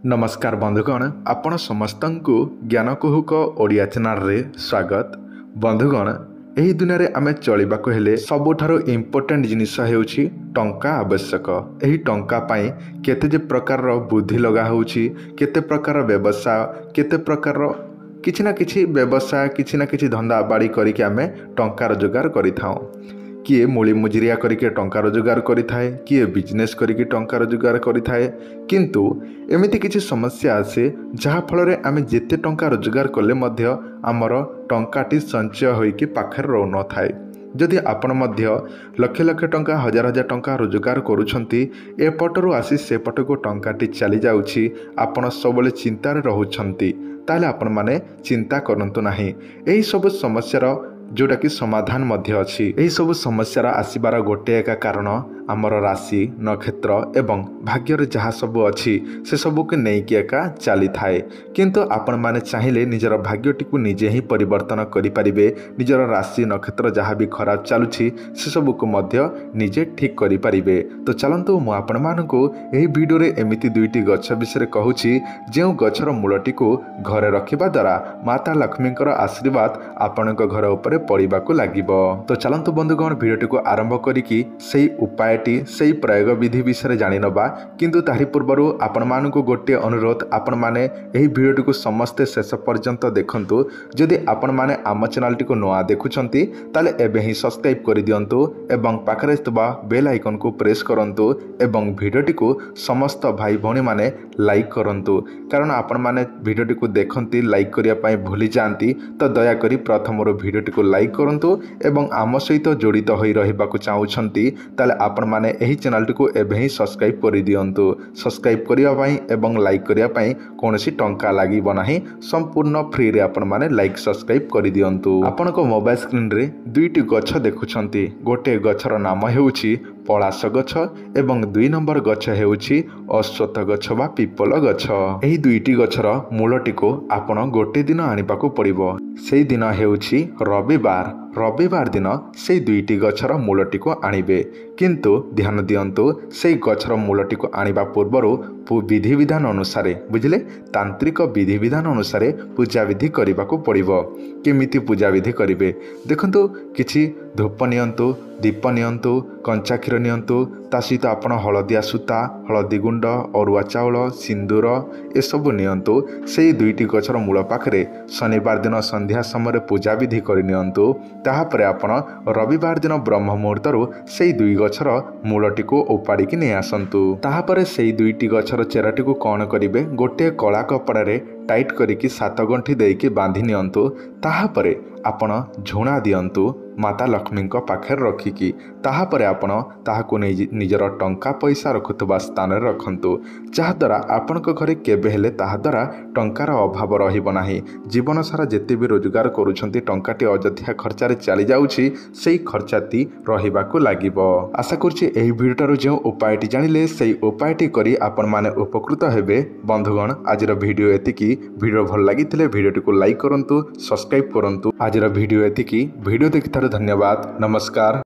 नमस्कार बंधुगण आपण समस्त ज्ञान कुहुक ओडिया चैनल रे स्वागत। बंधुगण एही दुनिया रे आमे चलिबाको हेले सबुठारो इम्पोर्टेंट जिनिस हेउछि टंका आवश्यक। एही टंका पाई केते जे प्रकार बुद्धि लगा होउछि, केते प्रकार व्यवसाय, केते प्रकार किछि ना किछि व्यवसाय, किछि ना किछि धंदा बाड़ी करिके आमे टंका रोजगार करिथाउ। किए मूली मुजरिया करके टंका रोजगार करिथाए, किए बिजनेस करके टंका रोजगार करिथाए। किंतु एमिति किछि समस्या आसे जहा फल रे आमे जेते टंका रोजगार कले मध्य आमर टंकाटी संचय होइके पाखर रह न थाए। जदि आपण मध्य लक्ष लक्ष टंका हजार हजार टंका रोजगार करूछंती, एपटरू आसी सेपटको टंकाटी चली जाउछि, आपण सबले चिंतार रहुछंती, ताले आपण माने चिंता करंतु नाही। एही सब समस्यार जोटा कि समाधान मध्य अछि। एही सब समस्यार आसीबार गोटे एका कारण आमर राशि, नक्षत्र एवं भाग्यर जहाँ सब अच्छी से सबू के नहीं कि एका चली थाए। किंतु आपण माने चाहिए निजर भाग्यटी को निजे ही परिवर्तन करिपारिबे। निजर राशि नक्षत्र जहाँ भी खराब चलुछि से सबू को मध्य निजे ठीक करिपारिबे। तो चलंतु मु आपण मानकु एही वीडियो रे एमिति दुईटी गछ विषय कहूछि जेउ गछर मूलटी को घरे रखिबा द्वारा माता लक्ष्मीकर आशीर्वाद आपणक घर उपरे पड़िबाकु लागिबो। तो चलंतु बंधुगण वीडियोटी को आरंभ करिकी सेही उपाय से प्रयोग विधि विषय जानी नबा। किंतु ताहि पूर्वरु आपण मानकु गोटे अनुरोध, आपण माने एही वीडियोटी को समस्ते शेष पर्यंत देखंतु। जदि आपण माने आम चैनल टी को नया देखुछंती ताले एबे ही सब्सक्राइब करि दियंतु एवं पाखरे थिबा बेल आइकन को प्रेस करंतु एवं वीडियोटी को समस्त भाई भौणी माने लाइक करंतु। कारण आपण माने वीडियोटी को देखंती लाइक करिया पई भूली जांती, तो दया करी प्रथमरो वीडियोटी को लाइक करंतु एवं आम सहित जड़ित होई रहिबाकु चाहुछंती ताले आपण माने एही चैनल टी को एबे ही सब्सक्राइब करि दियंतु। सब्सक्राइब करिया पई एवं लाइक करिया पई कोनोसी टंका लागिबो नाही, संपूर्ण फ्री रे आपण माने लाइक सब्सक्राइब करि दियंतु। आपनको मोबाइल स्क्रीन रे दुईटी गछ देखुछंती। गोटे गछर नाम हेउछि पलाश गछ एवं दुई नंबर गछ हेउछि अश्वत्थ गछ बा पिपल गछ। एही दुईटी गछर मूलटी को आपण गोटे दिन आनिबाकू पड़िबो। सेही दिन हेउछि रविवार। रविवार दिन से दुईटी गछर मूलटी को आनिबे। किंतु ध्यान दियंतु से गछर मूलटी को आनिबा पूर्वरु विधि विधान अनुसार, बुझिले, तांत्रिक विधि विधान अनुसार पूजा विधि करबाकू पड़िबो। केमिति पूजा विधि करिवे देखंतु, किछि धूप नियंतु, दीप नियंतु, कंचा क्षीर नियंतु, ता सहित आपण हलदिया सूता, हलदी गुंड, अरुआ चाउल, सिंदूर ए सब नियंतु। सेही दुईटी गछर मूल पाखरे शनिवार दिन संध्या समय पूजा विधि करि नियंतु। ताहापरे आपण रविवार दिन ब्रह्म मुहूर्तरु सेही दुई गछर मूलटी को उपाड़िकी नहीं आसंतु। ताहापरे सेही दुईटी गछर चेराटी को कौन करिवे, गोटे कला कपड़ा रे टाइट करिकी 7 गंठी देइकी बांधि नियंतु। ताहापरे आपण झुणा दियंतु माता लक्ष्मी पाखे रखिकी। ताहापरे आपण ताहाकु निजर टंका पैसा रखुथबा स्थान रे रखंतु, जहाद्वारा आपणक घरे केबे हेले ताहाद्वारा टंकार अभाव रहिबो नाही। जीवन सारा जेते भी रोजगार करूछंती टंकाटी अଯଥା खर्चारे चली जाउछि, सेही खर्चाती रहिबाकू लागिबो। आशा करछि एही भिडियोटारु जे उपायटी जानिले सेही उपायटी करी आपण माने उपकृत हेबे। बंधुगण आजिर भिडियो एतिकी। भिडियो भल लागिथिले भिडियोटी को लाइक करंतु, सब्सक्राइब करंतु। आजिर भिडियो एतिकी। भिडियो देखिथारु धन्यवाद। नमस्कार।